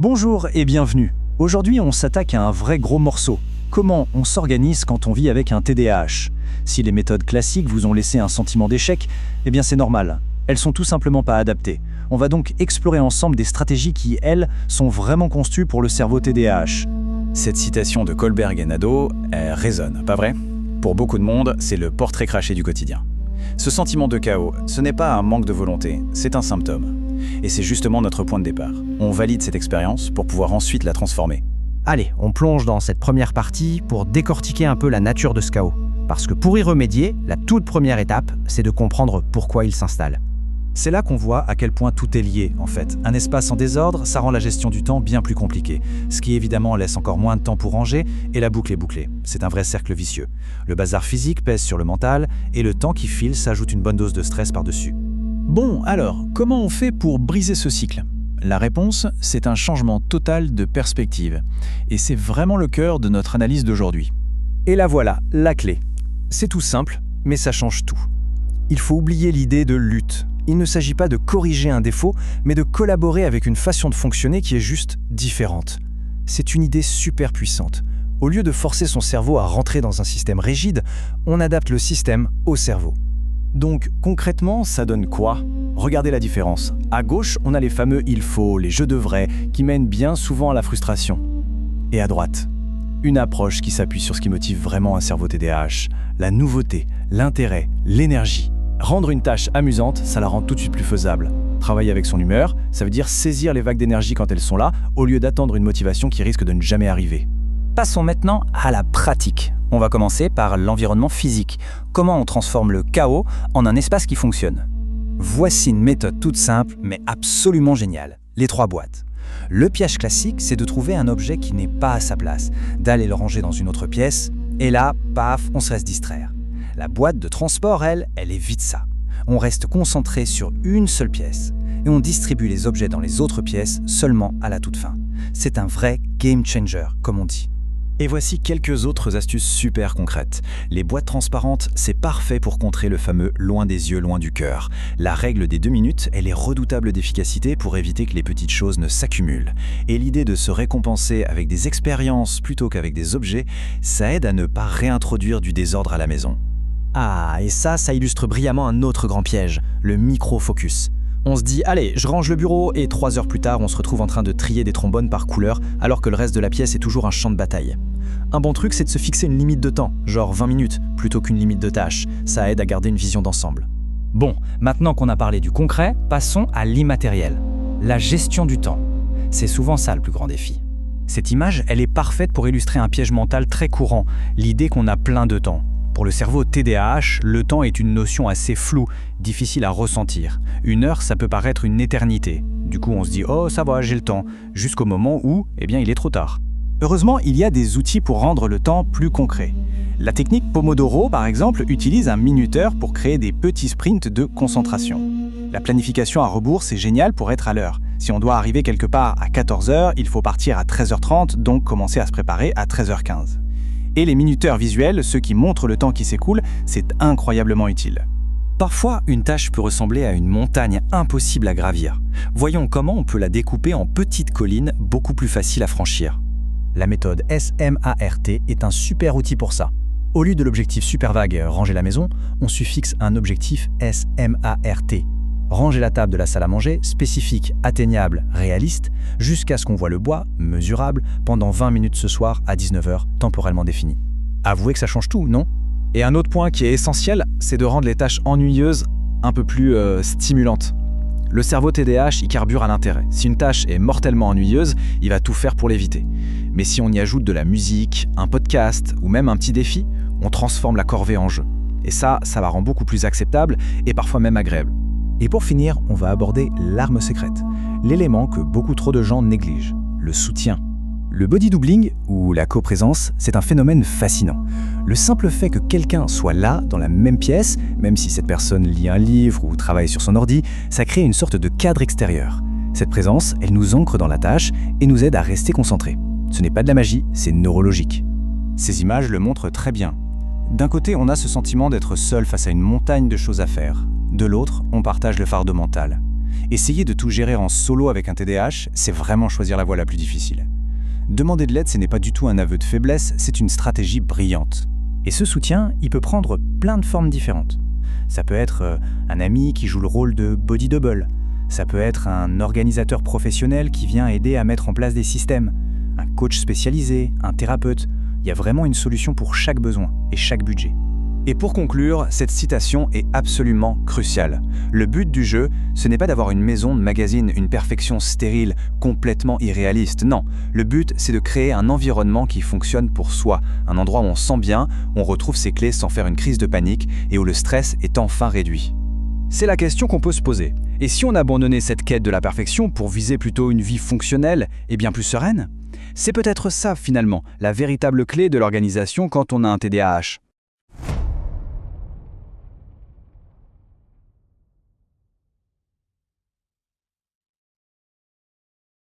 Bonjour et bienvenue. Aujourd'hui, on s'attaque à un vrai gros morceau. Comment on s'organise quand on vit avec un TDAH? Si les méthodes classiques vous ont laissé un sentiment d'échec, eh bien c'est normal. Elles sont tout simplement pas adaptées. On va donc explorer ensemble des stratégies qui, elles, sont vraiment conçues pour le cerveau TDAH. Cette citation de Kohlberg et Nadeau, elle résonne, pas vrai? Pour beaucoup de monde, c'est le portrait craché du quotidien. Ce sentiment de chaos, ce n'est pas un manque de volonté, c'est un symptôme. Et c'est justement notre point de départ. On valide cette expérience pour pouvoir ensuite la transformer. Allez, on plonge dans cette première partie pour décortiquer un peu la nature de ce chaos. Parce que pour y remédier, la toute première étape, c'est de comprendre pourquoi il s'installe. C'est là qu'on voit à quel point tout est lié, en fait. Un espace en désordre, ça rend la gestion du temps bien plus compliquée, ce qui évidemment laisse encore moins de temps pour ranger, et la boucle est bouclée. C'est un vrai cercle vicieux. Le bazar physique pèse sur le mental, et le temps qui file s'ajoute une bonne dose de stress par-dessus. Bon, alors, comment on fait pour briser ce cycle? La réponse, c'est un changement total de perspective. Et c'est vraiment le cœur de notre analyse d'aujourd'hui. Et là voilà, la clé. C'est tout simple, mais ça change tout. Il faut oublier l'idée de lutte. Il ne s'agit pas de corriger un défaut, mais de collaborer avec une façon de fonctionner qui est juste différente. C'est une idée super puissante. Au lieu de forcer son cerveau à rentrer dans un système rigide, on adapte le système au cerveau. Donc concrètement, ça donne quoi? Regardez la différence. À gauche, on a les fameux « il faut », les « je devrais » qui mènent bien souvent à la frustration. Et à droite, une approche qui s'appuie sur ce qui motive vraiment un cerveau TDAH, la nouveauté, l'intérêt, l'énergie. Rendre une tâche amusante, ça la rend tout de suite plus faisable. Travailler avec son humeur, ça veut dire saisir les vagues d'énergie quand elles sont là, au lieu d'attendre une motivation qui risque de ne jamais arriver. Passons maintenant à la pratique. On va commencer par l'environnement physique. Comment on transforme le chaos en un espace qui fonctionne? Voici une méthode toute simple, mais absolument géniale. Les 3 boîtes. Le piège classique, c'est de trouver un objet qui n'est pas à sa place, d'aller le ranger dans une autre pièce, et là, paf, on se laisse distraire. La boîte de transport, elle est vite ça. On reste concentré sur une seule pièce, et on distribue les objets dans les autres pièces seulement à la toute fin. C'est un vrai game changer, comme on dit. Et voici quelques autres astuces super concrètes. Les boîtes transparentes, c'est parfait pour contrer le fameux « loin des yeux, loin du cœur ». La règle des 2 minutes, elle est redoutable d'efficacité pour éviter que les petites choses ne s'accumulent. Et l'idée de se récompenser avec des expériences plutôt qu'avec des objets, ça aide à ne pas réintroduire du désordre à la maison. Ah, et ça illustre brillamment un autre grand piège, le micro-focus. On se dit, allez, je range le bureau, et 3 heures plus tard, on se retrouve en train de trier des trombones par couleur, alors que le reste de la pièce est toujours un champ de bataille. Un bon truc, c'est de se fixer une limite de temps, genre 20 minutes, plutôt qu'une limite de tâches. Ça aide à garder une vision d'ensemble. Bon, maintenant qu'on a parlé du concret, passons à l'immatériel. La gestion du temps. C'est souvent ça le plus grand défi. Cette image, elle est parfaite pour illustrer un piège mental très courant, l'idée qu'on a plein de temps. Pour le cerveau TDAH, le temps est une notion assez floue, difficile à ressentir. 1 heure, ça peut paraître une éternité. Du coup, on se dit « oh, ça va, j'ai le temps », jusqu'au moment où, il est trop tard. Heureusement, il y a des outils pour rendre le temps plus concret. La technique Pomodoro, par exemple, utilise un minuteur pour créer des petits sprints de concentration. La planification à rebours, c'est génial pour être à l'heure. Si on doit arriver quelque part à 14h, il faut partir à 13h30, donc commencer à se préparer à 13h15. Et les minuteurs visuels, ceux qui montrent le temps qui s'écoule, c'est incroyablement utile. Parfois, une tâche peut ressembler à une montagne impossible à gravir. Voyons comment on peut la découper en petites collines beaucoup plus faciles à franchir. La méthode SMART est un super outil pour ça. Au lieu de l'objectif super vague « ranger la maison », on suffixe un objectif SMART. Ranger la table de la salle à manger, spécifique, atteignable, réaliste, jusqu'à ce qu'on voit le bois, mesurable, pendant 20 minutes ce soir à 19h, temporellement défini. Avouez que ça change tout, non? Et un autre point qui est essentiel, c'est de rendre les tâches ennuyeuses un peu plus stimulantes. Le cerveau TDAH, il carbure à l'intérêt. Si une tâche est mortellement ennuyeuse, il va tout faire pour l'éviter. Mais si on y ajoute de la musique, un podcast ou même un petit défi, on transforme la corvée en jeu. Et ça la rend beaucoup plus acceptable et parfois même agréable. Et pour finir, on va aborder l'arme secrète, l'élément que beaucoup trop de gens négligent, le soutien. Le body doubling, ou la coprésence, c'est un phénomène fascinant. Le simple fait que quelqu'un soit là, dans la même pièce, même si cette personne lit un livre ou travaille sur son ordi, ça crée une sorte de cadre extérieur. Cette présence, elle nous ancre dans la tâche et nous aide à rester concentrés. Ce n'est pas de la magie, c'est neurologique. Ces images le montrent très bien. D'un côté, on a ce sentiment d'être seul face à une montagne de choses à faire. De l'autre, on partage le fardeau mental. Essayer de tout gérer en solo avec un TDAH, c'est vraiment choisir la voie la plus difficile. Demander de l'aide, ce n'est pas du tout un aveu de faiblesse, c'est une stratégie brillante. Et ce soutien, il peut prendre plein de formes différentes. Ça peut être un ami qui joue le rôle de body double. Ça peut être un organisateur professionnel qui vient aider à mettre en place des systèmes. Un coach spécialisé, un thérapeute. Il y a vraiment une solution pour chaque besoin et chaque budget. Et pour conclure, cette citation est absolument cruciale. Le but du jeu, ce n'est pas d'avoir une maison de magazine, une perfection stérile, complètement irréaliste. Non, le but, c'est de créer un environnement qui fonctionne pour soi, un endroit où on sent bien, où on retrouve ses clés sans faire une crise de panique et où le stress est enfin réduit. C'est la question qu'on peut se poser. Et si on abandonnait cette quête de la perfection pour viser plutôt une vie fonctionnelle et bien plus sereine ? C'est peut-être ça, finalement, la véritable clé de l'organisation quand on a un TDAH.